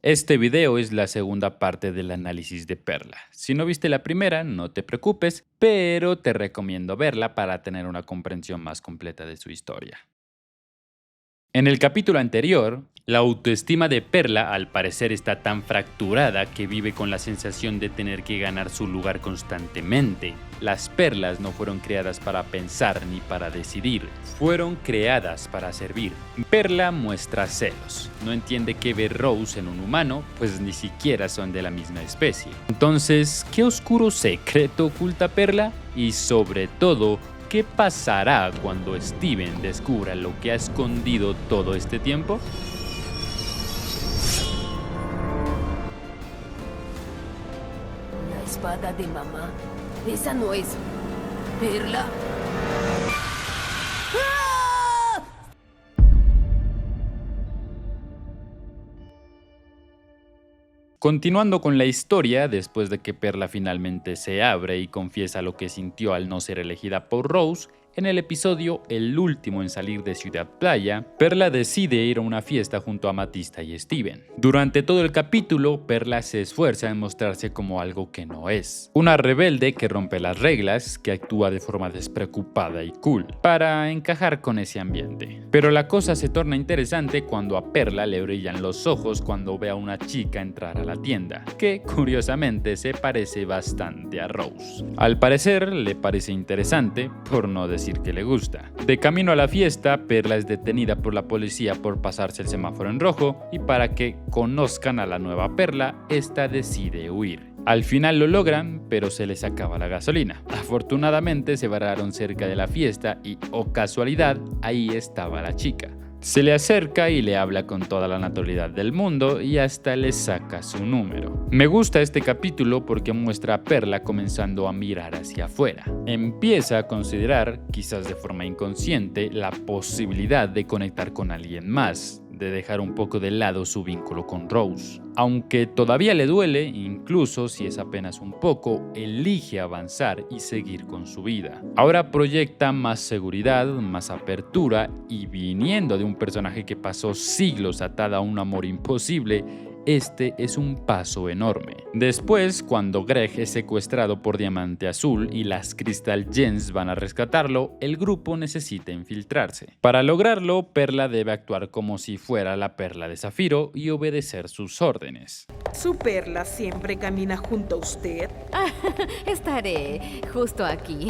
Este video es la segunda parte del análisis de Perla. Si no viste la primera, no te preocupes, pero te recomiendo verla para tener una comprensión más completa de su historia. En el capítulo anterior, la autoestima de Perla al parecer está tan fracturada que vive con la sensación de tener que ganar su lugar constantemente. Las perlas no fueron creadas para pensar ni para decidir, fueron creadas para servir. Perla muestra celos, no entiende qué ve Rose en un humano, pues ni siquiera son de la misma especie. Entonces, ¿qué oscuro secreto oculta Perla? Y sobre todo, ¿qué pasará cuando Steven descubra lo que ha escondido todo este tiempo? La espada de mamá. Esa no es Perla. ¡Ah! Continuando con la historia, después de que Perla finalmente se abre y confiesa lo que sintió al no ser elegida por Rose, en el episodio El último en salir de Ciudad Playa, Perla decide ir a una fiesta junto a Amatista y Steven. Durante todo el capítulo, Perla se esfuerza en mostrarse como algo que no es. Una rebelde que rompe las reglas, que actúa de forma despreocupada y cool, para encajar con ese ambiente. Pero la cosa se torna interesante cuando a Perla le brillan los ojos cuando ve a una chica entrar a la tienda, que curiosamente se parece bastante a Rose. Al parecer, le parece interesante, por no decir que le gusta. De camino a la fiesta, Perla es detenida por la policía por pasarse el semáforo en rojo y para que conozcan a la nueva Perla, esta decide huir. Al final lo logran, pero se les acaba la gasolina. Afortunadamente se vararon cerca de la fiesta y, oh casualidad, ahí estaba la chica. Se le acerca y le habla con toda la naturalidad del mundo y hasta le saca su número. Me gusta este capítulo porque muestra a Perla comenzando a mirar hacia afuera. Empieza a considerar, quizás de forma inconsciente, la posibilidad de conectar con alguien más, de dejar un poco de lado su vínculo con Rose. Aunque todavía le duele, incluso si es apenas un poco, elige avanzar y seguir con su vida. Ahora proyecta más seguridad, más apertura y viniendo de un personaje que pasó siglos atada a un amor imposible, este es un paso enorme. Después, cuando Greg es secuestrado por Diamante Azul y las Crystal Gems van a rescatarlo, el grupo necesita infiltrarse. Para lograrlo, Perla debe actuar como si fuera la Perla de Zafiro y obedecer sus órdenes. ¿Su Perla siempre camina junto a usted? Estaré justo aquí.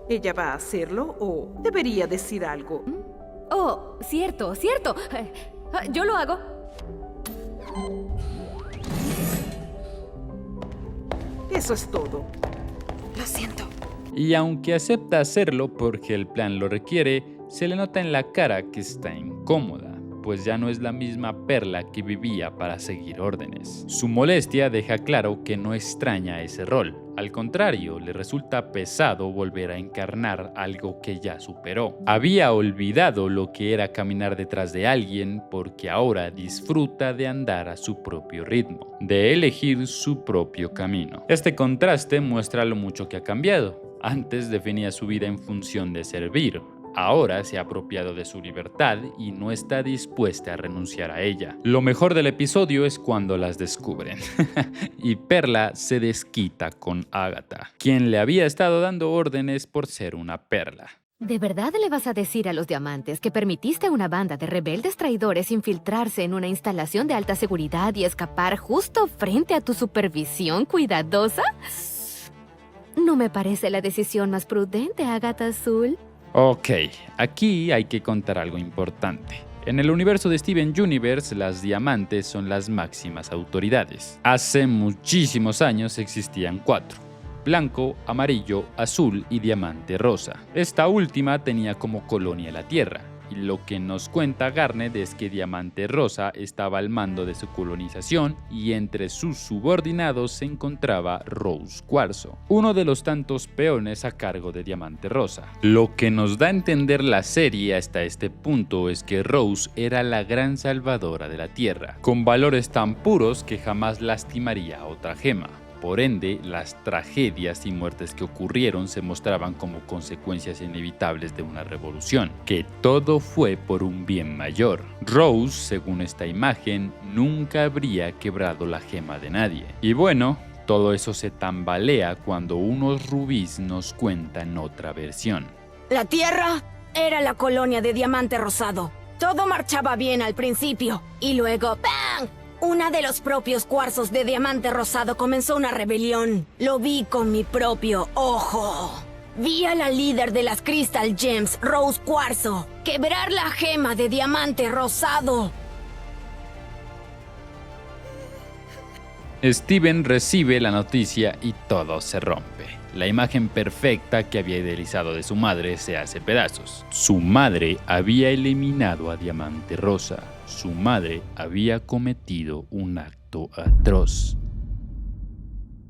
¿Ella va a hacerlo o debería decir algo? Oh, cierto. Yo lo hago. Eso es todo. Lo siento. Y aunque acepta hacerlo porque el plan lo requiere, se le nota en la cara que está incómoda, pues ya no es la misma Perla que vivía para seguir órdenes. Su molestia deja claro que no extraña ese rol. Al contrario, le resulta pesado volver a encarnar algo que ya superó. Había olvidado lo que era caminar detrás de alguien porque ahora disfruta de andar a su propio ritmo, de elegir su propio camino. Este contraste muestra lo mucho que ha cambiado. Antes definía su vida en función de servir. Ahora se ha apropiado de su libertad y no está dispuesta a renunciar a ella. Lo mejor del episodio es cuando las descubren. Y Perla se desquita con Agatha, quien le había estado dando órdenes por ser una perla. ¿De verdad le vas a decir a los diamantes que permitiste a una banda de rebeldes traidores infiltrarse en una instalación de alta seguridad y escapar justo frente a tu supervisión cuidadosa? No me parece la decisión más prudente, Agatha Azul. Ok, aquí hay que contar algo importante. En el universo de Steven Universe, las diamantes son las máximas autoridades. Hace muchísimos años existían 4: blanco, amarillo, azul y diamante rosa. Esta última tenía como colonia la Tierra. Y lo que nos cuenta Garnet es que Diamante Rosa estaba al mando de su colonización y entre sus subordinados se encontraba Rose Cuarzo, uno de los tantos peones a cargo de Diamante Rosa. Lo que nos da a entender la serie hasta este punto es que Rose era la gran salvadora de la Tierra, con valores tan puros que jamás lastimaría a otra gema. Por ende, las tragedias y muertes que ocurrieron se mostraban como consecuencias inevitables de una revolución, que todo fue por un bien mayor. Rose, según esta imagen, nunca habría quebrado la gema de nadie. Y bueno, todo eso se tambalea cuando unos rubíes nos cuentan otra versión. La Tierra era la colonia de Diamante Rosado. Todo marchaba bien al principio y luego ¡bang! Una de los propios cuarzos de Diamante Rosado comenzó una rebelión. Lo vi con mi propio ojo. Vi a la líder de las Crystal Gems, Rose Cuarzo, quebrar la gema de Diamante Rosado. Steven recibe la noticia y todo se rompe. La imagen perfecta que había idealizado de su madre se hace pedazos. Su madre había eliminado a Diamante Rosa. Su madre había cometido un acto atroz.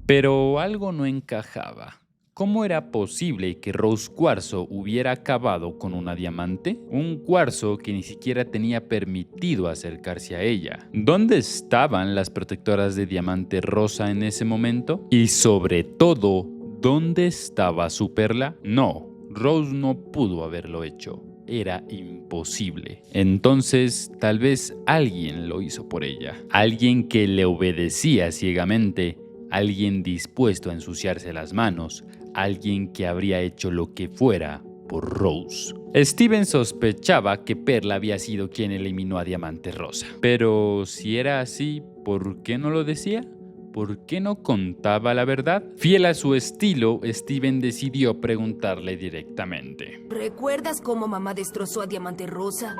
Pero algo no encajaba. ¿Cómo era posible que Rose Cuarzo hubiera acabado con una diamante? Un cuarzo que ni siquiera tenía permitido acercarse a ella. ¿Dónde estaban las protectoras de Diamante Rosa en ese momento? Y sobre todo, ¿dónde estaba su perla? No, Rose no pudo haberlo hecho. Era imposible. Entonces, tal vez alguien lo hizo por ella. Alguien que le obedecía ciegamente. Alguien dispuesto a ensuciarse las manos. Alguien que habría hecho lo que fuera por Rose. Steven sospechaba que Perla había sido quien eliminó a Diamante Rosa. Pero si era así, ¿por qué no lo decía? ¿Por qué no contaba la verdad? Fiel a su estilo, Steven decidió preguntarle directamente. ¿Recuerdas cómo mamá destrozó a Diamante Rosa?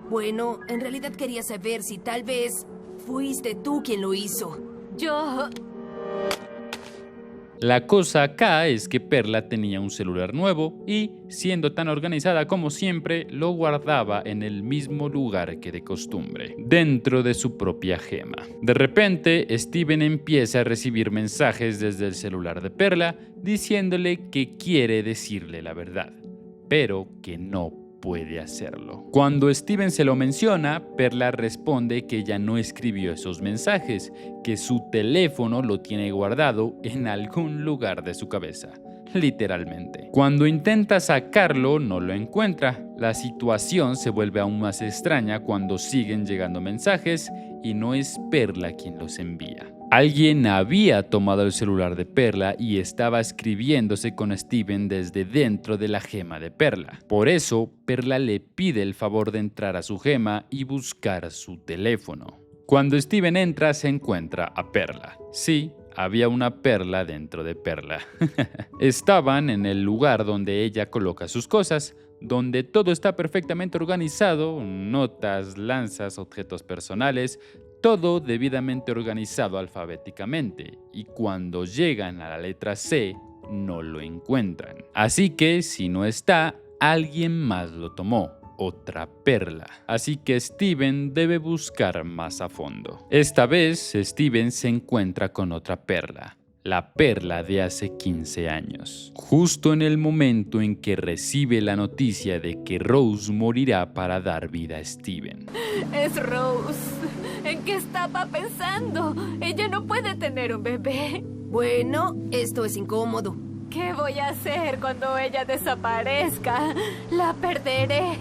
Bueno, en realidad quería saber si tal vez fuiste tú quien lo hizo. Yo... La cosa acá es que Perla tenía un celular nuevo y, siendo tan organizada como siempre, lo guardaba en el mismo lugar que de costumbre, dentro de su propia gema. De repente, Steven empieza a recibir mensajes desde el celular de Perla diciéndole que quiere decirle la verdad, pero que no puede hacerlo. Cuando Steven se lo menciona, Perla responde que ella no escribió esos mensajes, que su teléfono lo tiene guardado en algún lugar de su cabeza, literalmente. Cuando intenta sacarlo, no lo encuentra. La situación se vuelve aún más extraña cuando siguen llegando mensajes y no es Perla quien los envía. Alguien había tomado el celular de Perla y estaba escribiéndose con Steven desde dentro de la gema de Perla. Por eso, Perla le pide el favor de entrar a su gema y buscar su teléfono. Cuando Steven entra, se encuentra a Perla. Sí, había una Perla dentro de Perla. Estaban en el lugar donde ella coloca sus cosas, donde todo está perfectamente organizado, notas, lanzas, objetos personales, todo debidamente organizado alfabéticamente, y cuando llegan a la letra C, no lo encuentran. Así que, si no está, alguien más lo tomó, otra Perla. Así que Steven debe buscar más a fondo. Esta vez, Steven se encuentra con otra Perla. La Perla de hace 15 años. Justo en el momento en que recibe la noticia de que Rose morirá para dar vida a Steven. Es Rose. ¿En qué estaba pensando? Ella no puede tener un bebé. Bueno, esto es incómodo. ¿Qué voy a hacer cuando ella desaparezca? La perderé.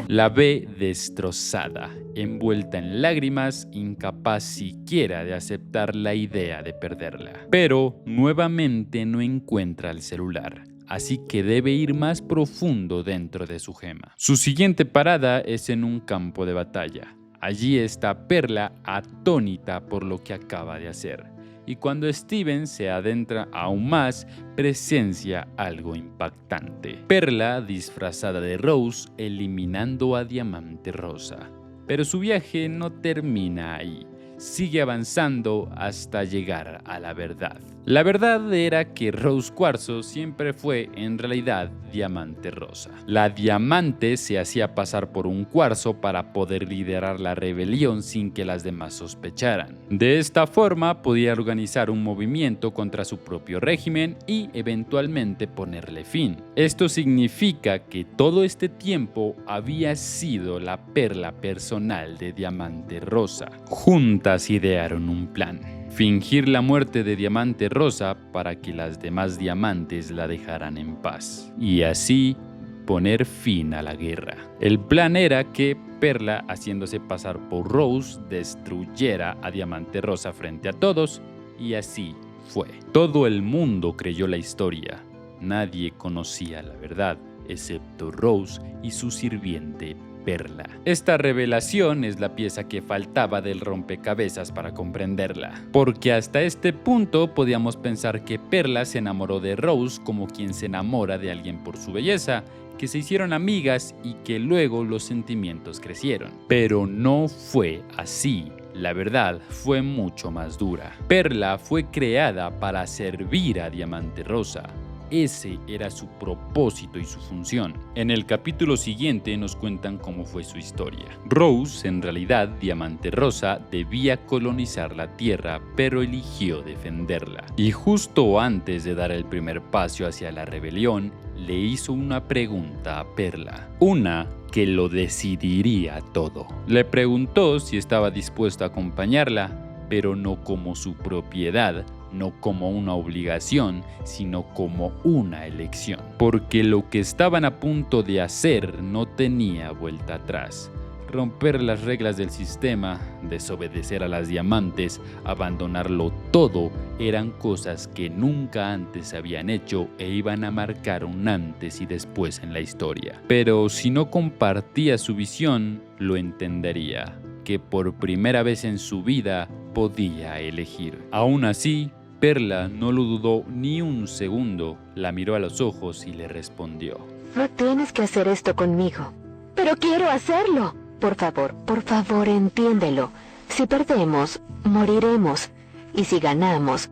La ve destrozada, envuelta en lágrimas, incapaz siquiera de aceptar la idea de perderla. Pero nuevamente no encuentra el celular, así que debe ir más profundo dentro de su gema. Su siguiente parada es en un campo de batalla. Allí está Perla atónita por lo que acaba de hacer. Y cuando Steven se adentra aún más, presencia algo impactante. Perla disfrazada de Rose eliminando a Diamante Rosa. Pero su viaje no termina ahí. Sigue avanzando hasta llegar a la verdad. La verdad era que Rose Cuarzo siempre fue en realidad Diamante Rosa. La Diamante se hacía pasar por un cuarzo para poder liderar la rebelión sin que las demás sospecharan. De esta forma podía organizar un movimiento contra su propio régimen y eventualmente ponerle fin. Esto significa que todo este tiempo había sido la perla personal de Diamante Rosa. Juntas idearon un plan. fingir la muerte de Diamante Rosa para que las demás diamantes la dejaran en paz, y así poner fin a la guerra. El plan era que Perla, haciéndose pasar por Rose, destruyera a Diamante Rosa frente a todos, y así fue. Todo el mundo creyó la historia. Nadie conocía la verdad, excepto Rose y su sirviente Perla. Esta revelación es la pieza que faltaba del rompecabezas para comprenderla, porque hasta este punto podíamos pensar que Perla se enamoró de Rose como quien se enamora de alguien por su belleza, que se hicieron amigas y que luego los sentimientos crecieron. Pero no fue así. La verdad fue mucho más dura. Perla fue creada para servir a Diamante Rosa. Ese era su propósito y su función. En el capítulo siguiente nos cuentan cómo fue su historia. Rose, en realidad Diamante Rosa, debía colonizar la Tierra, pero eligió defenderla. Y justo antes de dar el primer paso hacia la rebelión, le hizo una pregunta a Perla. Una que lo decidiría todo. Le preguntó si estaba dispuesto a acompañarla, pero no como su propiedad, no como una obligación, sino como una elección. Porque lo que estaban a punto de hacer no tenía vuelta atrás. Romper las reglas del sistema, desobedecer a las diamantes, abandonarlo todo, eran cosas que nunca antes habían hecho e iban a marcar un antes y después en la historia. Pero si no compartía su visión, lo entendería, que por primera vez en su vida podía elegir. Aún así, Perla no lo dudó ni un segundo, la miró a los ojos y le respondió: No tienes que hacer esto conmigo, pero quiero hacerlo. Por favor, entiéndelo. Si perdemos, moriremos. Y si ganamos,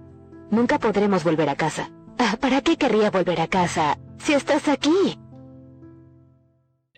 nunca podremos volver a casa. ¿Para qué querría volver a casa si estás aquí?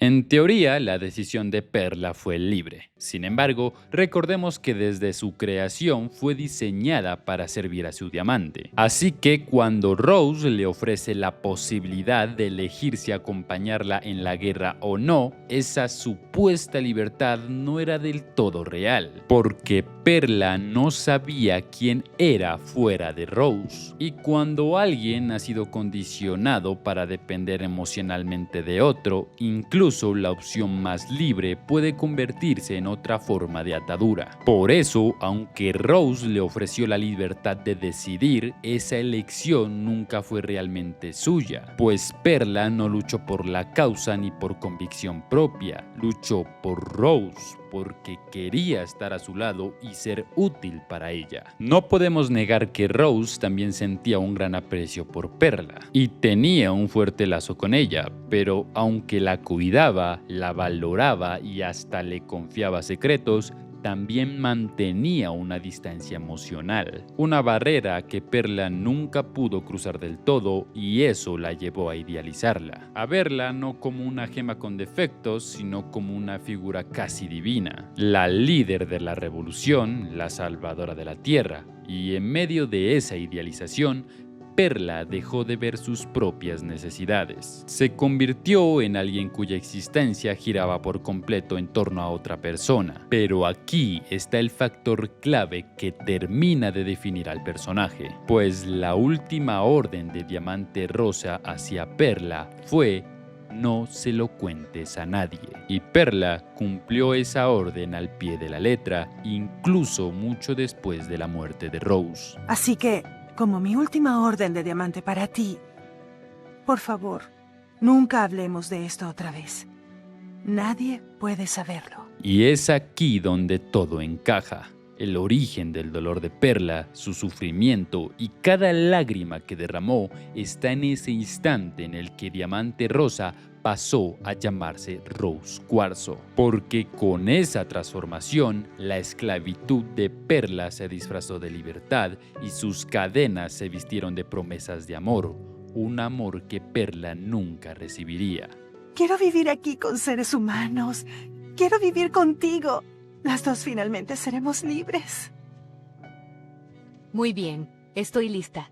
En teoría, la decisión de Perla fue libre. Sin embargo, recordemos que desde su creación fue diseñada para servir a su diamante. Así que cuando Rose le ofrece la posibilidad de elegir si acompañarla en la guerra o no, esa supuesta libertad no era del todo real, porque Perla no sabía quién era fuera de Rose. Y cuando alguien ha sido condicionado para depender emocionalmente de otro, incluso la opción más libre puede convertirse en otra forma de atadura. Por eso, aunque Rose le ofreció la libertad de decidir, esa elección nunca fue realmente suya, pues Perla no luchó por la causa ni por convicción propia, luchó por Rose, porque quería estar a su lado y ser útil para ella. No podemos negar que Rose también sentía un gran aprecio por Perla y tenía un fuerte lazo con ella, pero aunque la cuidaba, la valoraba y hasta le confiaba secretos, también mantenía una distancia emocional, una barrera que Perla nunca pudo cruzar del todo, y eso la llevó a idealizarla, a verla no como una gema con defectos, sino como una figura casi divina, la líder de la revolución, la salvadora de la tierra. Y en medio de esa idealización, Perla dejó de ver sus propias necesidades. Se convirtió en alguien cuya existencia giraba por completo en torno a otra persona. Pero aquí está el factor clave que termina de definir al personaje, pues la última orden de Diamante Rosa hacia Perla fue: no se lo cuentes a nadie. Y Perla cumplió esa orden al pie de la letra, incluso mucho después de la muerte de Rose. Así que, como mi última orden de diamante para ti, por favor, nunca hablemos de esto otra vez. Nadie puede saberlo. Y es aquí donde todo encaja. El origen del dolor de Perla, su sufrimiento y cada lágrima que derramó está en ese instante en el que Diamante Rosa pasó a llamarse Rose Cuarzo, porque con esa transformación la esclavitud de Perla se disfrazó de libertad y sus cadenas se vistieron de promesas de amor, un amor que Perla nunca recibiría. Quiero vivir aquí con seres humanos. Quiero vivir contigo. Las dos finalmente seremos libres. Muy bien, estoy lista.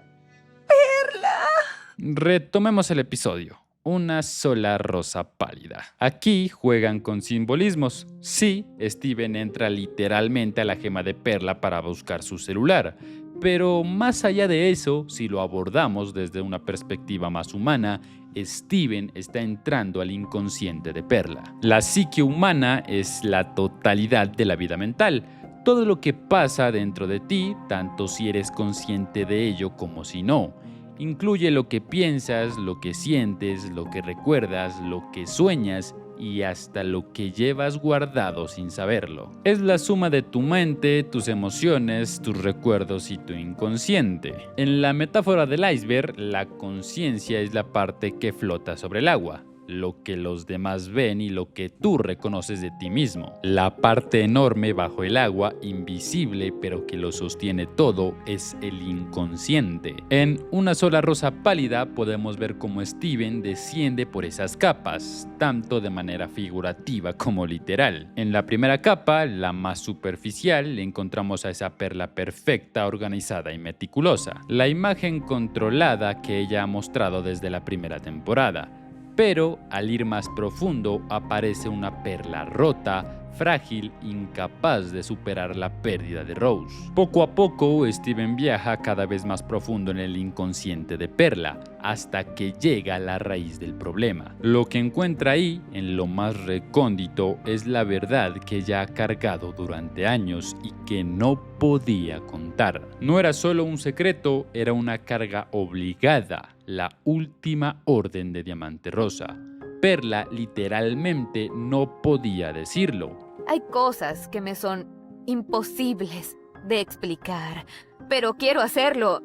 Retomemos el episodio. Una sola rosa pálida. Aquí juegan con simbolismos. Sí, Steven entra literalmente a la gema de Perla para buscar su celular, Pero más allá de eso, si lo abordamos desde una perspectiva más humana, Steven está entrando al inconsciente de Perla. La psique humana es la totalidad de la vida mental. Todo lo que pasa dentro de ti, tanto si eres consciente de ello como si no. Incluye lo que piensas, lo que sientes, lo que recuerdas, lo que sueñas y hasta lo que llevas guardado sin saberlo. Es la suma de tu mente, tus emociones, tus recuerdos y tu inconsciente. En la metáfora del iceberg, la conciencia es la parte que flota sobre el agua, lo que los demás ven y lo que tú reconoces de ti mismo. La parte enorme bajo el agua, invisible pero que lo sostiene todo, es el inconsciente. En Una sola rosa pálida podemos ver cómo Steven desciende por esas capas, tanto de manera figurativa como literal. En la primera capa, la más superficial, encontramos a esa Perla perfecta, organizada y meticulosa, la imagen controlada que ella ha mostrado desde la primera temporada. Pero al ir más profundo aparece una Perla rota, frágil, incapaz de superar la pérdida de Rose. Poco a poco, Steven viaja cada vez más profundo en el inconsciente de Perla, hasta que llega a la raíz del problema. Lo que encuentra ahí, en lo más recóndito, es la verdad que ella ha cargado durante años y que no podía contar. No era solo un secreto, era una carga obligada, la última orden de Diamante Rosa. Perla literalmente no podía decirlo. Hay cosas que me son imposibles de explicar, pero quiero hacerlo.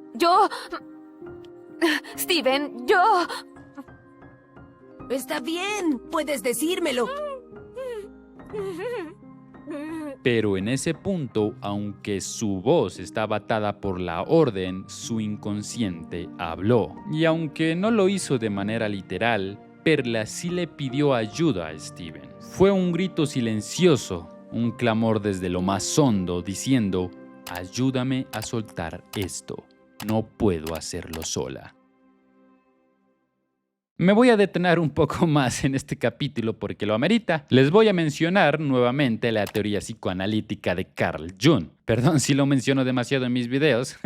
Steven, yo... Está bien, puedes decírmelo. Pero en ese punto, aunque su voz estaba atada por la orden, su inconsciente habló. Y aunque no lo hizo de manera literal, Perla sí le pidió ayuda a Steven. Fue un grito silencioso, un clamor desde lo más hondo, diciendo: ayúdame a soltar esto, no puedo hacerlo sola. Me voy a detener un poco más en este capítulo porque lo amerita. Les voy a mencionar nuevamente la teoría psicoanalítica de Carl Jung. Perdón si lo menciono demasiado en mis videos,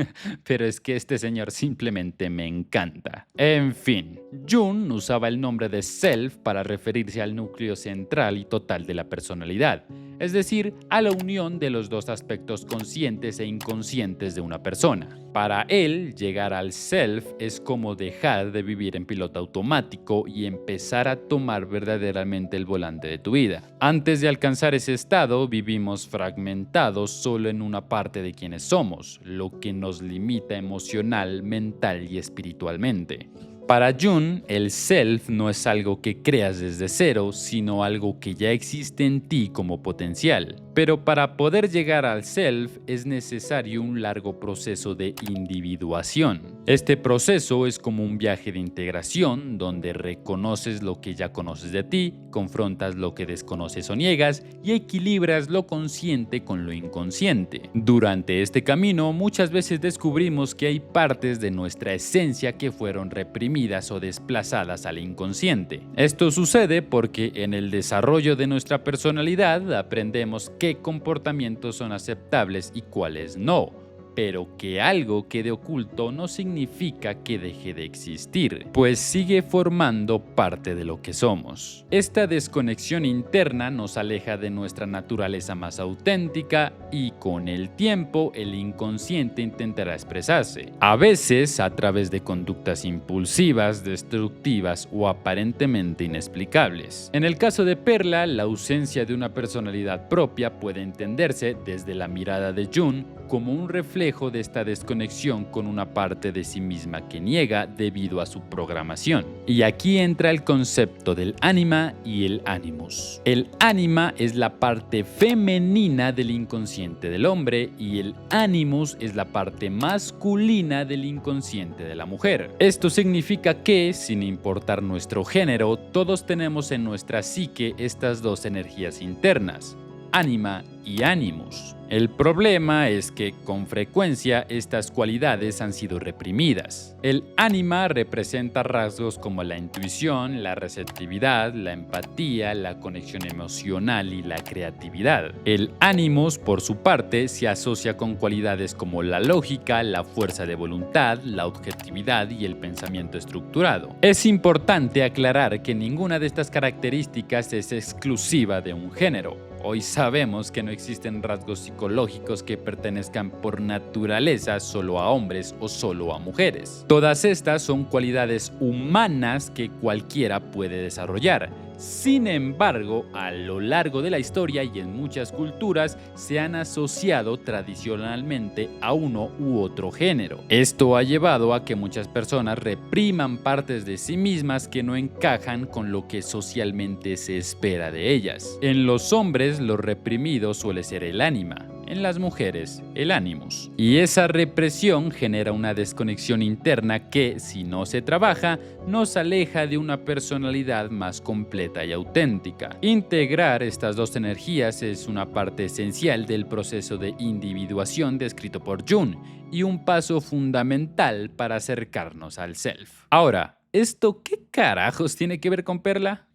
pero es que este señor simplemente me encanta. En fin, Jung usaba el nombre de self para referirse al núcleo central y total de la personalidad, es decir, a la unión de los dos aspectos conscientes e inconscientes de una persona. Para él, llegar al self es como dejar de vivir en piloto automático y empezar a tomar verdaderamente el volante de tu vida. Antes de alcanzar ese estado, vivimos fragmentados solo en una parte de quienes somos, lo que nos limita emocional, mental y espiritualmente. Para Jung, el self no es algo que creas desde cero, sino algo que ya existe en ti como potencial. Pero para poder llegar al self es necesario un largo proceso de individuación. Este proceso es como un viaje de integración donde reconoces lo que ya conoces de ti, confrontas lo que desconoces o niegas y equilibras lo consciente con lo inconsciente. Durante este camino muchas veces descubrimos que hay partes de nuestra esencia que fueron reprimidas o desplazadas al inconsciente. Esto sucede porque en el desarrollo de nuestra personalidad aprendemos qué comportamientos son aceptables y cuáles no. Pero que algo quede oculto no significa que deje de existir, pues sigue formando parte de lo que somos. Esta desconexión interna nos aleja de nuestra naturaleza más auténtica y con el tiempo el inconsciente intentará expresarse, a veces a través de conductas impulsivas, destructivas o aparentemente inexplicables. En el caso de Perla, la ausencia de una personalidad propia puede entenderse desde la mirada de Jung como un reflejo de esta desconexión con una parte de sí misma que niega debido a su programación. Y aquí entra el concepto del ánima y el animus. El ánima es la parte femenina del inconsciente del hombre y el animus es la parte masculina del inconsciente de la mujer. Esto significa que, sin importar nuestro género, todos tenemos en nuestra psique estas dos energías internas. Anima y Animus. El problema es que con frecuencia estas cualidades han sido reprimidas. El Anima representa rasgos como la intuición, la receptividad, la empatía, la conexión emocional y la creatividad. El Animus, por su parte, se asocia con cualidades como la lógica, la fuerza de voluntad, la objetividad y el pensamiento estructurado. Es importante aclarar que ninguna de estas características es exclusiva de un género. Hoy sabemos que no existen rasgos psicológicos que pertenezcan por naturaleza solo a hombres o solo a mujeres. Todas estas son cualidades humanas que cualquiera puede desarrollar. Sin embargo, a lo largo de la historia y en muchas culturas se han asociado tradicionalmente a uno u otro género. Esto ha llevado a que muchas personas repriman partes de sí mismas que no encajan con lo que socialmente se espera de ellas. En los hombres, lo reprimido suele ser el ánima. En las mujeres, el Animus. Y esa represión genera una desconexión interna que, si no se trabaja, nos aleja de una personalidad más completa y auténtica. Integrar estas dos energías es una parte esencial del proceso de individuación descrito por Jung y un paso fundamental para acercarnos al self. Ahora, ¿esto qué carajos tiene que ver con Perla?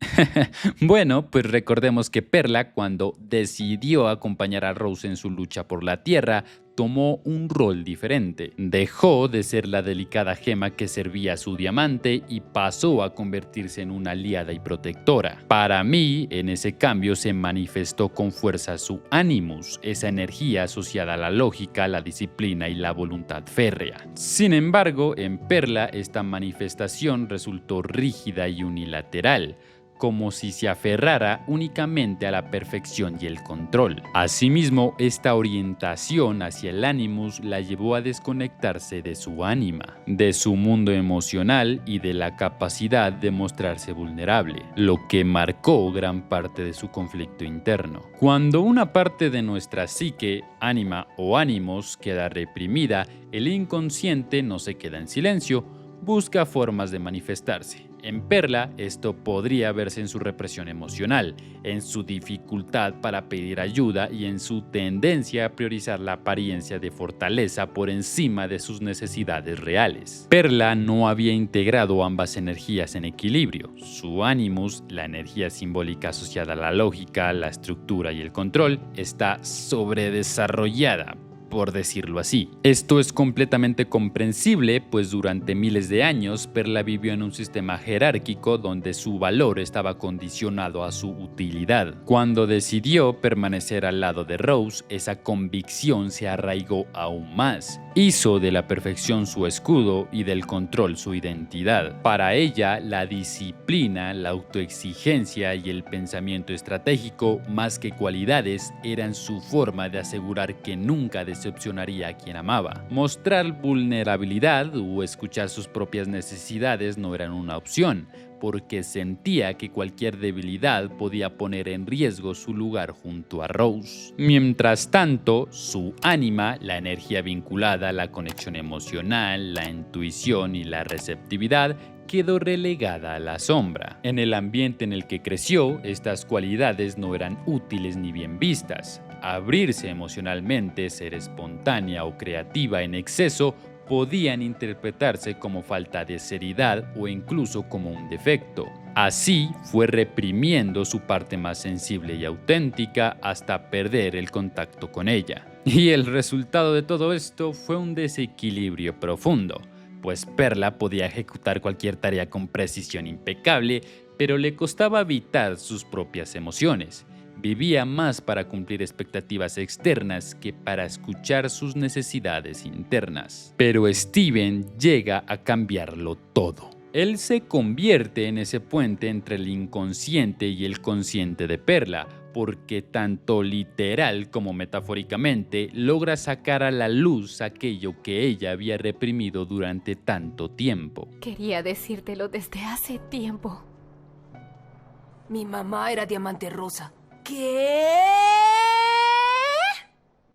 Bueno, pues recordemos que Perla, cuando decidió acompañar a Rose en su lucha por la Tierra, tomó un rol diferente. Dejó de ser la delicada gema que servía a su diamante y pasó a convertirse en una aliada y protectora. Para mí, en ese cambio se manifestó con fuerza su Animus, esa energía asociada a la lógica, la disciplina y la voluntad férrea. Sin embargo, en Perla esta manifestación resultó rígida y unilateral, como si se aferrara únicamente a la perfección y el control. Asimismo, esta orientación hacia el Animus la llevó a desconectarse de su ánima, de su mundo emocional y de la capacidad de mostrarse vulnerable, lo que marcó gran parte de su conflicto interno. Cuando una parte de nuestra psique, ánima o ánimos, queda reprimida, el inconsciente no se queda en silencio, busca formas de manifestarse. En Perla, esto podría verse en su represión emocional, en su dificultad para pedir ayuda y en su tendencia a priorizar la apariencia de fortaleza por encima de sus necesidades reales. Perla no había integrado ambas energías en equilibrio. Su Animus, la energía simbólica asociada a la lógica, la estructura y el control, está sobredesarrollada, por decirlo así. Esto es completamente comprensible, pues durante miles de años Perla vivió en un sistema jerárquico donde su valor estaba condicionado a su utilidad. Cuando decidió permanecer al lado de Rose, esa convicción se arraigó aún más. Hizo de la perfección su escudo y del control su identidad. Para ella, la disciplina, la autoexigencia y el pensamiento estratégico, más que cualidades, eran su forma de asegurar que nunca decepcionaría a quien amaba. Mostrar vulnerabilidad o escuchar sus propias necesidades no eran una opción, porque sentía que cualquier debilidad podía poner en riesgo su lugar junto a Rose. Mientras tanto, su ánima, la energía vinculada a la conexión emocional, la intuición y la receptividad, quedó relegada a la sombra. En el ambiente en el que creció, estas cualidades no eran útiles ni bien vistas. Abrirse emocionalmente, ser espontánea o creativa en exceso podían interpretarse como falta de seriedad o incluso como un defecto. Así fue reprimiendo su parte más sensible y auténtica hasta perder el contacto con ella. Y el resultado de todo esto fue un desequilibrio profundo, pues Perla podía ejecutar cualquier tarea con precisión impecable, pero le costaba evitar sus propias emociones. Vivía más para cumplir expectativas externas que para escuchar sus necesidades internas. Pero Steven llega a cambiarlo todo. Él se convierte en ese puente entre el inconsciente y el consciente de Perla, porque tanto literal como metafóricamente logra sacar a la luz aquello que ella había reprimido durante tanto tiempo. Quería decírtelo desde hace tiempo. Mi mamá era Diamante Rosa. ¿Qué?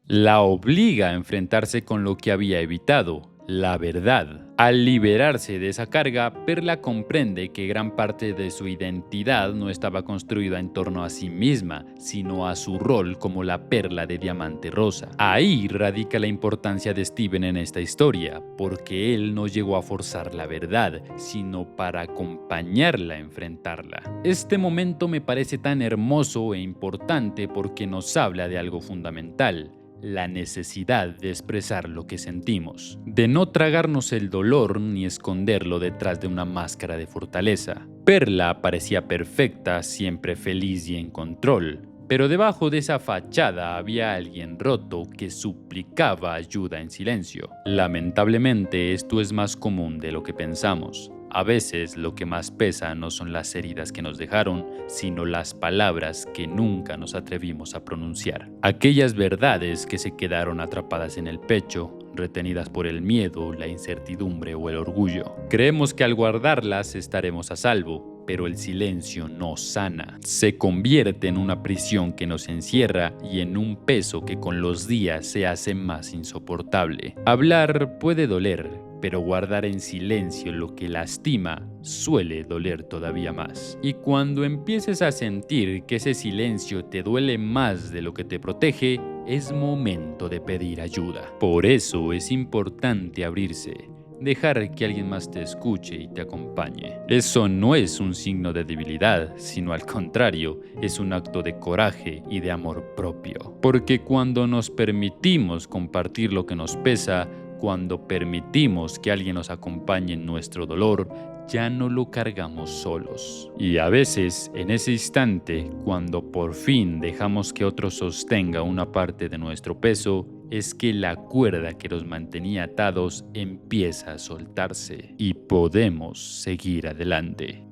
La obliga a enfrentarse con lo que había evitado, la verdad. Al liberarse de esa carga, Perla comprende que gran parte de su identidad no estaba construida en torno a sí misma, sino a su rol como la perla de diamante rosa. Ahí radica la importancia de Steven en esta historia, porque él no llegó a forzar la verdad, sino para acompañarla a enfrentarla. Este momento me parece tan hermoso e importante porque nos habla de algo fundamental: la necesidad de expresar lo que sentimos, de no tragarnos el dolor ni esconderlo detrás de una máscara de fortaleza. Perla parecía perfecta, siempre feliz y en control, pero debajo de esa fachada había alguien roto que suplicaba ayuda en silencio. Lamentablemente, esto es más común de lo que pensamos. A veces lo que más pesa no son las heridas que nos dejaron, sino las palabras que nunca nos atrevimos a pronunciar. Aquellas verdades que se quedaron atrapadas en el pecho, retenidas por el miedo, la incertidumbre o el orgullo. Creemos que al guardarlas estaremos a salvo, pero el silencio no sana. Se convierte en una prisión que nos encierra y en un peso que con los días se hace más insoportable. Hablar puede doler, pero guardar en silencio lo que lastima suele doler todavía más. Y cuando empieces a sentir que ese silencio te duele más de lo que te protege, es momento de pedir ayuda. Por eso es importante abrirse. Dejar que alguien más te escuche y te acompañe. Eso no es un signo de debilidad, sino al contrario, es un acto de coraje y de amor propio. Porque cuando nos permitimos compartir lo que nos pesa, cuando permitimos que alguien nos acompañe en nuestro dolor, ya no lo cargamos solos. Y a veces, en ese instante, cuando por fin dejamos que otro sostenga una parte de nuestro peso, es que la cuerda que nos mantenía atados empieza a soltarse y podemos seguir adelante.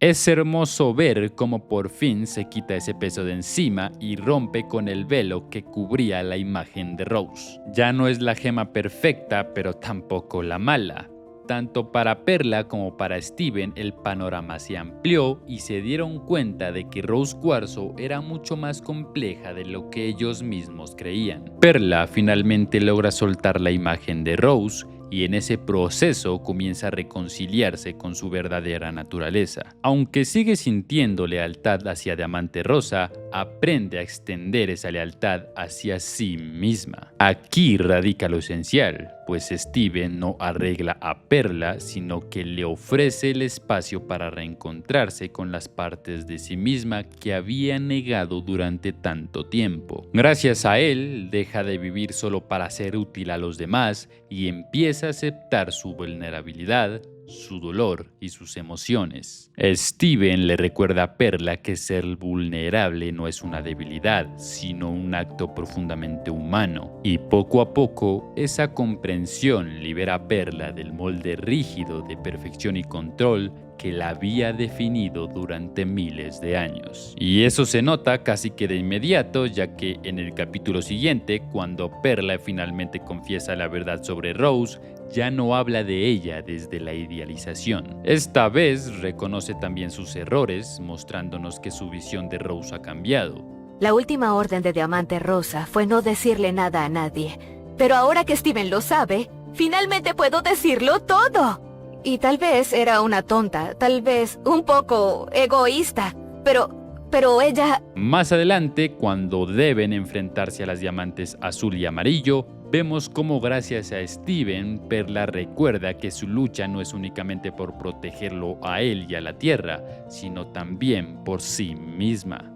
Es hermoso ver cómo por fin se quita ese peso de encima y rompe con el velo que cubría la imagen de Rose. Ya no es la gema perfecta, pero tampoco la mala. Tanto para Perla como para Steven el panorama se amplió y se dieron cuenta de que Rose Cuarzo era mucho más compleja de lo que ellos mismos creían. Perla finalmente logra soltar la imagen de Rose y en ese proceso comienza a reconciliarse con su verdadera naturaleza. Aunque sigue sintiendo lealtad hacia Diamante Rosa, aprende a extender esa lealtad hacia sí misma. Aquí radica lo esencial, pues Steven no arregla a Perla, sino que le ofrece el espacio para reencontrarse con las partes de sí misma que había negado durante tanto tiempo. Gracias a él, deja de vivir solo para ser útil a los demás y empieza a aceptar su vulnerabilidad, su dolor y sus emociones. Steven le recuerda a Perla que ser vulnerable no es una debilidad, sino un acto profundamente humano. Y poco a poco, esa comprensión libera a Perla del molde rígido de perfección y control que la había definido durante miles de años. Y eso se nota casi que de inmediato, ya que en el capítulo siguiente, cuando Perla finalmente confiesa la verdad sobre Rose, ya no habla de ella desde la idealización. Esta vez reconoce también sus errores, mostrándonos que su visión de Rose ha cambiado. La última orden de Diamante Rosa fue no decirle nada a nadie. Pero ahora que Steven lo sabe, finalmente puedo decirlo todo. Y tal vez era una tonta, tal vez un poco egoísta, pero ella... Más adelante, cuando deben enfrentarse a las diamantes azul y amarillo, vemos cómo gracias a Steven, Perla recuerda que su lucha no es únicamente por protegerlo a él y a la Tierra, sino también por sí misma.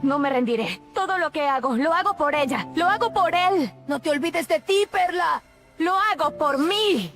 No me rendiré. Todo lo que hago, lo hago por ella, lo hago por él. No te olvides de ti, Perla. Lo hago por mí.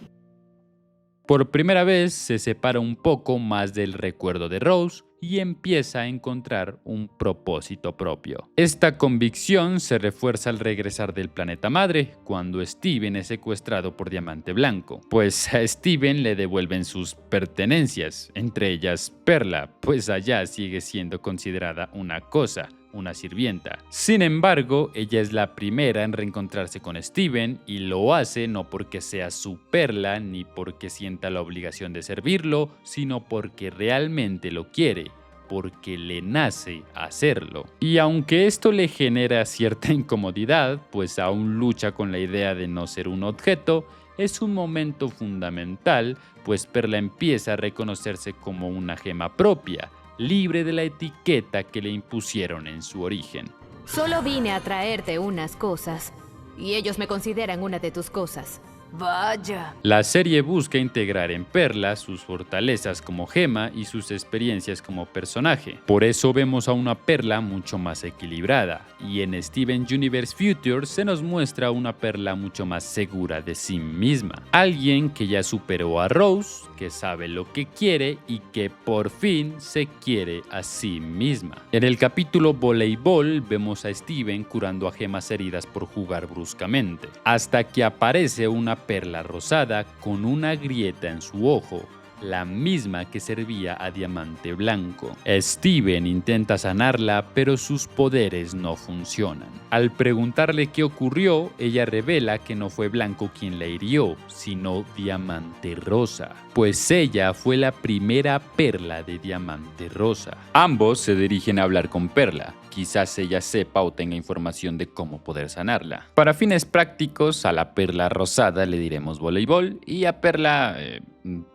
Por primera vez se separa un poco más del recuerdo de Rose y empieza a encontrar un propósito propio. Esta convicción se refuerza al regresar del planeta madre, cuando Steven es secuestrado por Diamante Blanco, pues a Steven le devuelven sus pertenencias, entre ellas Perla, pues allá sigue siendo considerada una cosa, una sirvienta. Sin embargo, ella es la primera en reencontrarse con Steven y lo hace no porque sea su Perla ni porque sienta la obligación de servirlo, sino porque realmente lo quiere. porque le nace hacerlo. Y aunque esto le genera cierta incomodidad, pues aún lucha con la idea de no ser un objeto, es un momento fundamental, pues Perla empieza a reconocerse como una gema propia, libre de la etiqueta que le impusieron en su origen. Solo vine a traerte unas cosas, y ellos me consideran una de tus cosas. Vaya. La serie busca integrar en Perla sus fortalezas como gema y sus experiencias como personaje. Por eso vemos a una Perla mucho más equilibrada, y en Steven Universe Future se nos muestra una Perla mucho más segura de sí misma. Alguien que ya superó a Rose, que sabe lo que quiere y que por fin se quiere a sí misma. En el capítulo Voleibol vemos a Steven curando a gemas heridas por jugar bruscamente, hasta que aparece una Perla rosada con una grieta en su ojo, la misma que servía a Diamante Blanco. Steven intenta sanarla, pero sus poderes no funcionan. Al preguntarle qué ocurrió, ella revela que no fue Blanco quien la hirió, sino Diamante Rosa, pues ella fue la primera Perla de Diamante Rosa. Ambos se dirigen a hablar con Perla. Quizás ella sepa o tenga información de cómo poder sanarla. Para fines prácticos, a la Perla rosada le diremos voleibol y a Perla...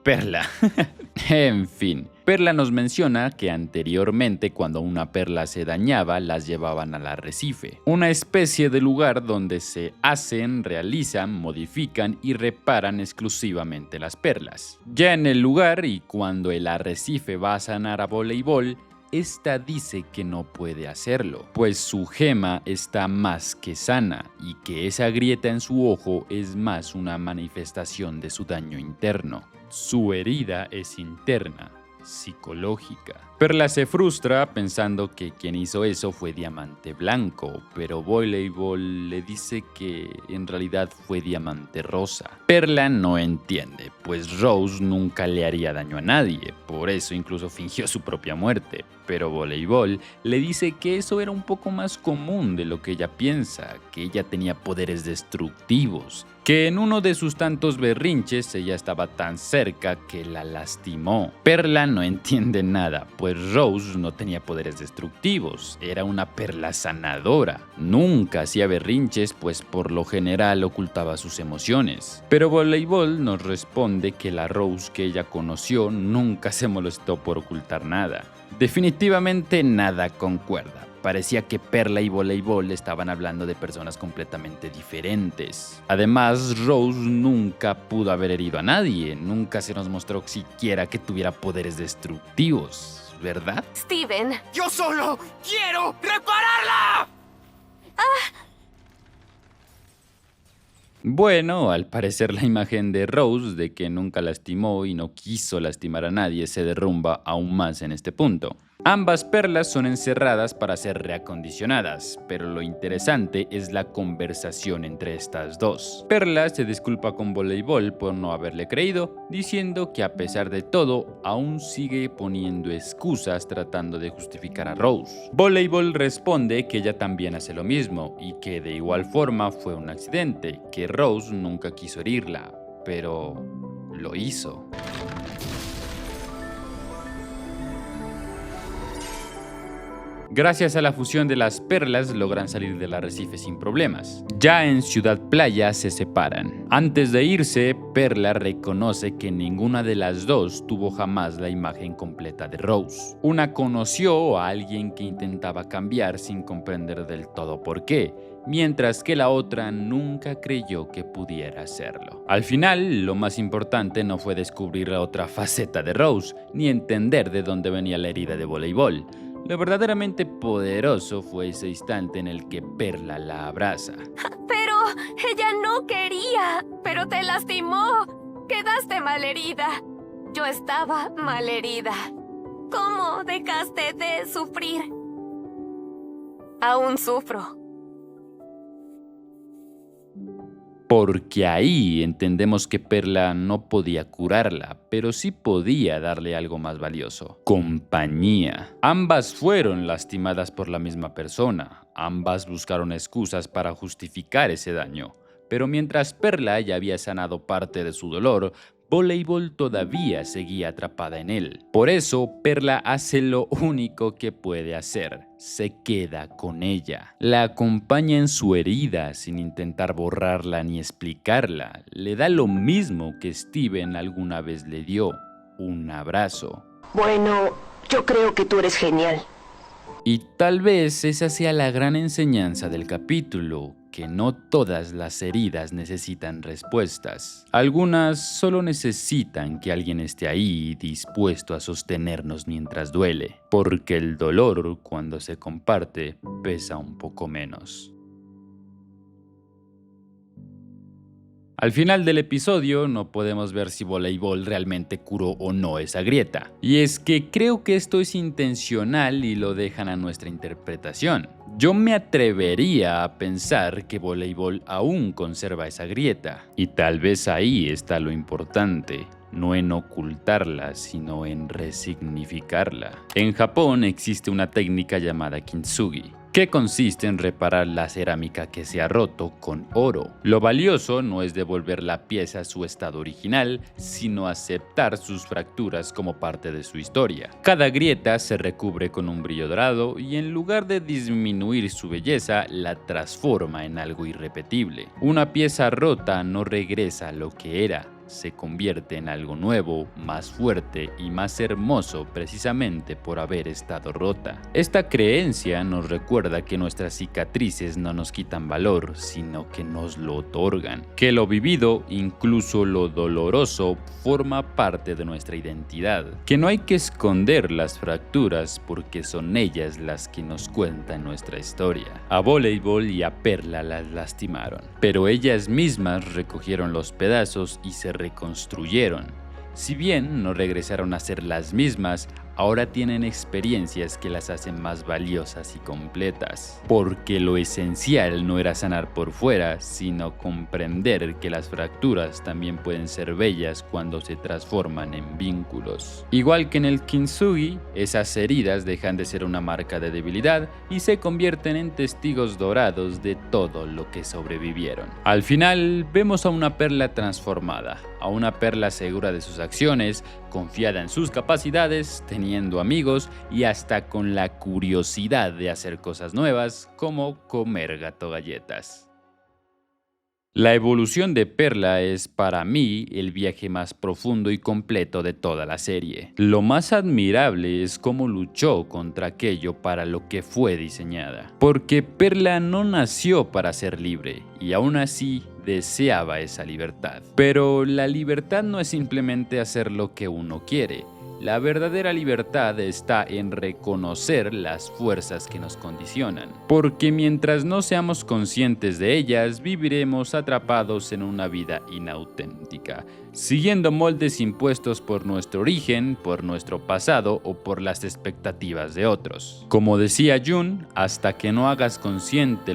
Perla. En fin, Perla nos menciona que anteriormente cuando una perla se dañaba las llevaban al arrecife, una especie de lugar donde se hacen, realizan, modifican y reparan exclusivamente las perlas. Ya en el lugar y cuando el arrecife va a sanar a voleibol, esta dice que no puede hacerlo, pues su gema está más que sana y que esa grieta en su ojo es más una manifestación de su daño interno. Su herida es interna, psicológica. Perla se frustra pensando que quien hizo eso fue Diamante Blanco, pero Voleibol le dice que en realidad fue Diamante Rosa. Perla no entiende, pues Rose nunca le haría daño a nadie, por eso incluso fingió su propia muerte. Pero Voleibol le dice que eso era un poco más común de lo que ella piensa, que ella tenía poderes destructivos, que en uno de sus tantos berrinches ella estaba tan cerca que la lastimó. Perla no entiende nada, pues Rose no tenía poderes destructivos, era una Perla sanadora. Nunca hacía berrinches, pues por lo general ocultaba sus emociones. Pero Voleibol nos responde que la Rose que ella conoció nunca se molestó por ocultar nada. Definitivamente nada concuerda. Parecía que Perla y Voleibol estaban hablando de personas completamente diferentes. Además, Rose nunca pudo haber herido a nadie, nunca se nos mostró siquiera que tuviera poderes destructivos, ¿verdad? Steven. ¡Yo solo quiero repararla! Bueno, al parecer la imagen de Rose de que nunca lastimó y no quiso lastimar a nadie se derrumba aún más en este punto. Ambas perlas son encerradas para ser reacondicionadas, pero lo interesante es la conversación entre estas dos. Perla se disculpa con Voleibol por no haberle creído, diciendo que a pesar de todo, aún sigue poniendo excusas tratando de justificar a Rose. Voleibol responde que ella también hace lo mismo y que de igual forma fue un accidente, que Rose nunca quiso herirla, pero lo hizo. Gracias a la fusión de las perlas logran salir del arrecife sin problemas. Ya en Ciudad Playa se separan. Antes de irse, Perla reconoce que ninguna de las dos tuvo jamás la imagen completa de Rose. Una conoció a alguien que intentaba cambiar sin comprender del todo por qué, mientras que la otra nunca creyó que pudiera hacerlo. Al final, lo más importante no fue descubrir la otra faceta de Rose, ni entender de dónde venía la herida de Voleibol. Lo verdaderamente poderoso fue ese instante en el que Perla la abraza. Pero ella no quería, pero te lastimó. Quedaste malherida. Yo estaba malherida. ¿Cómo dejaste de sufrir? Aún sufro. Porque ahí entendemos que Perla no podía curarla, pero sí podía darle algo más valioso: compañía. Ambas fueron lastimadas por la misma persona, ambas buscaron excusas para justificar ese daño, pero mientras Perla ya había sanado parte de su dolor, Voleibol todavía seguía atrapada en él. Por eso, Perla hace lo único que puede hacer: se queda con ella. La acompaña en su herida sin intentar borrarla ni explicarla. Le da lo mismo que Steven alguna vez le dio: un abrazo. Bueno, yo creo que tú eres genial. Y tal vez esa sea la gran enseñanza del capítulo, que no todas las heridas necesitan respuestas. Algunas solo necesitan que alguien esté ahí dispuesto a sostenernos mientras duele, porque el dolor, cuando se comparte, pesa un poco menos. Al final del episodio no podemos ver si Voleibol realmente curó o no esa grieta. Y es que creo que esto es intencional y lo dejan a nuestra interpretación. Yo me atrevería a pensar que Voleibol aún conserva esa grieta. Y tal vez ahí está lo importante: no en ocultarla, sino en resignificarla. En Japón existe una técnica llamada kintsugi, que consiste en reparar la cerámica que se ha roto con oro. Lo valioso no es devolver la pieza a su estado original, sino aceptar sus fracturas como parte de su historia. Cada grieta se recubre con un brillo dorado y, en lugar de disminuir su belleza, la transforma en algo irrepetible. Una pieza rota no regresa a lo que era, se convierte en algo nuevo, más fuerte y más hermoso precisamente por haber estado rota. Esta creencia nos recuerda que nuestras cicatrices no nos quitan valor, sino que nos lo otorgan. Que lo vivido, incluso lo doloroso, forma parte de nuestra identidad. Que no hay que esconder las fracturas porque son ellas las que nos cuentan nuestra historia. A Voleibol y a Perla las lastimaron, pero ellas mismas recogieron los pedazos y se reconstruyeron. Si bien no regresaron a ser las mismas, ahora tienen experiencias que las hacen más valiosas y completas. Porque lo esencial no era sanar por fuera, sino comprender que las fracturas también pueden ser bellas cuando se transforman en vínculos. Igual que en el kintsugi, esas heridas dejan de ser una marca de debilidad y se convierten en testigos dorados de todo lo que sobrevivieron. Al final, vemos a una Perla transformada, a una Perla segura de sus acciones, confiada en sus capacidades, teniendo amigos y hasta con la curiosidad de hacer cosas nuevas, como comer gato galletas. La evolución de Perla es, para mí, el viaje más profundo y completo de toda la serie. Lo más admirable es cómo luchó contra aquello para lo que fue diseñada. Porque Perla no nació para ser libre, y aún así deseaba esa libertad. Pero la libertad no es simplemente hacer lo que uno quiere. La verdadera libertad está en reconocer las fuerzas que nos condicionan, porque mientras no seamos conscientes de ellas, viviremos atrapados en una vida inauténtica, siguiendo moldes impuestos por nuestro origen, por nuestro pasado o por las expectativas de otros. Como decía Jung, hasta que no hagas consciente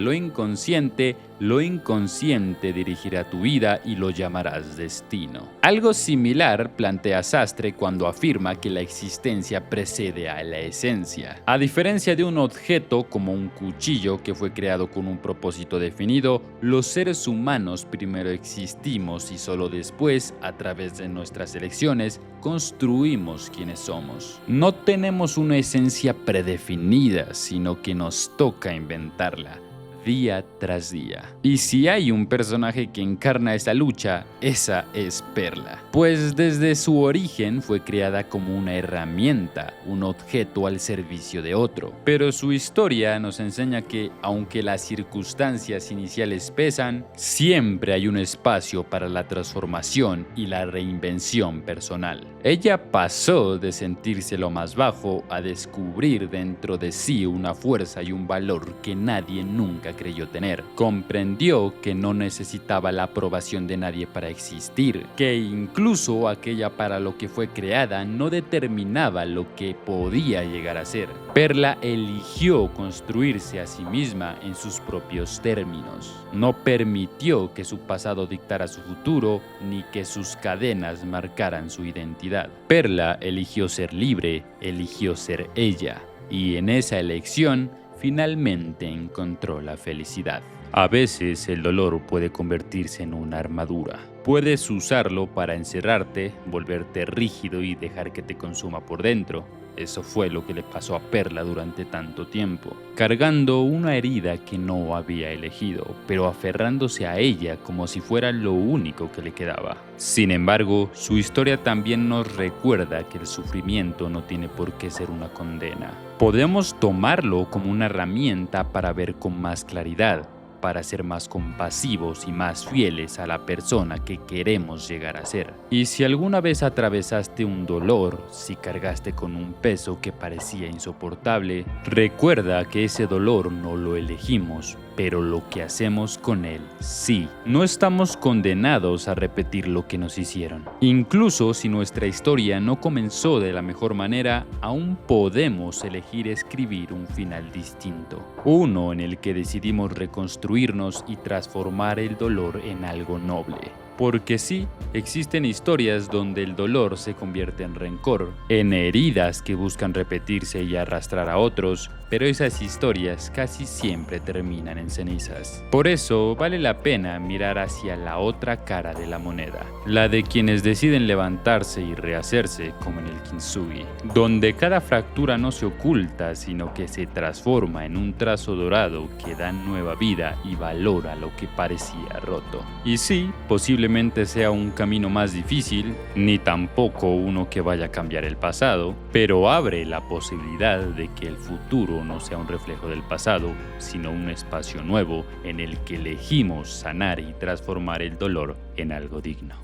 lo inconsciente dirigirá tu vida y lo llamarás destino. Algo similar plantea Sastre cuando afirma que la existencia precede a la esencia. A diferencia de un objeto como un cuchillo que fue creado con un propósito definido, los seres humanos primero existimos y solo después, a través de nuestras elecciones, construimos quienes somos. No tenemos una esencia predefinida, sino que nos toca inventarla día tras día. Y si hay un personaje que encarna esa lucha, esa es Perla. Pues desde su origen fue creada como una herramienta, un objeto al servicio de otro. Pero su historia nos enseña que, aunque las circunstancias iniciales pesan, siempre hay un espacio para la transformación y la reinvención personal. Ella pasó de sentirse lo más bajo a descubrir dentro de sí una fuerza y un valor que nadie nunca creyó tener. Comprendió que no necesitaba la aprobación de nadie para existir, que incluso aquella para lo que fue creada no determinaba lo que podía llegar a ser. Perla eligió construirse a sí misma en sus propios términos. No permitió que su pasado dictara su futuro, ni que sus cadenas marcaran su identidad. Perla eligió ser libre, eligió ser ella, y en esa elección finalmente encontró la felicidad. A veces el dolor puede convertirse en una armadura. Puedes usarlo para encerrarte, volverte rígido y dejar que te consuma por dentro. Eso fue lo que le pasó a Perla durante tanto tiempo, cargando una herida que no había elegido, pero aferrándose a ella como si fuera lo único que le quedaba. Sin embargo, su historia también nos recuerda que el sufrimiento no tiene por qué ser una condena. Podemos tomarlo como una herramienta para ver con más claridad, para ser más compasivos y más fieles a la persona que queremos llegar a ser. Y si alguna vez atravesaste un dolor, si cargaste con un peso que parecía insoportable, recuerda que ese dolor no lo elegimos, pero lo que hacemos con él, sí. No estamos condenados a repetir lo que nos hicieron. Incluso si nuestra historia no comenzó de la mejor manera, aún podemos elegir escribir un final distinto. Uno en el que decidimos reconstruirnos y transformar el dolor en algo noble. Porque sí, existen historias donde el dolor se convierte en rencor, en heridas que buscan repetirse y arrastrar a otros, pero esas historias casi siempre terminan en cenizas. Por eso vale la pena mirar hacia la otra cara de la moneda, la de quienes deciden levantarse y rehacerse, como en el Kintsugi, donde cada fractura no se oculta, sino que se transforma en un trazo dorado que da nueva vida y valor a lo que parecía roto. Y sí, posiblemente sea un camino más difícil, ni tampoco uno que vaya a cambiar el pasado, pero abre la posibilidad de que el futuro no sea un reflejo del pasado, sino un espacio nuevo en el que elegimos sanar y transformar el dolor en algo digno.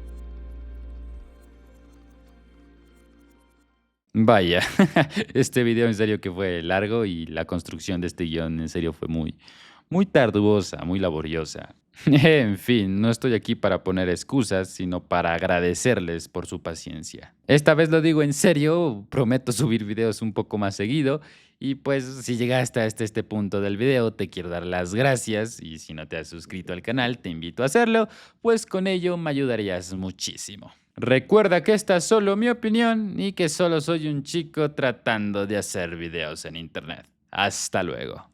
Vaya, este video en serio que fue largo y la construcción de este guión en serio fue muy tarduosa, muy laboriosa. En fin, no estoy aquí para poner excusas, sino para agradecerles por su paciencia. Esta vez lo digo en serio, prometo subir videos un poco más seguido y pues si llegaste hasta este punto del video te quiero dar las gracias y si no te has suscrito al canal te invito a hacerlo, pues con ello me ayudarías muchísimo. Recuerda que esta es solo mi opinión y que solo soy un chico tratando de hacer videos en internet. Hasta luego.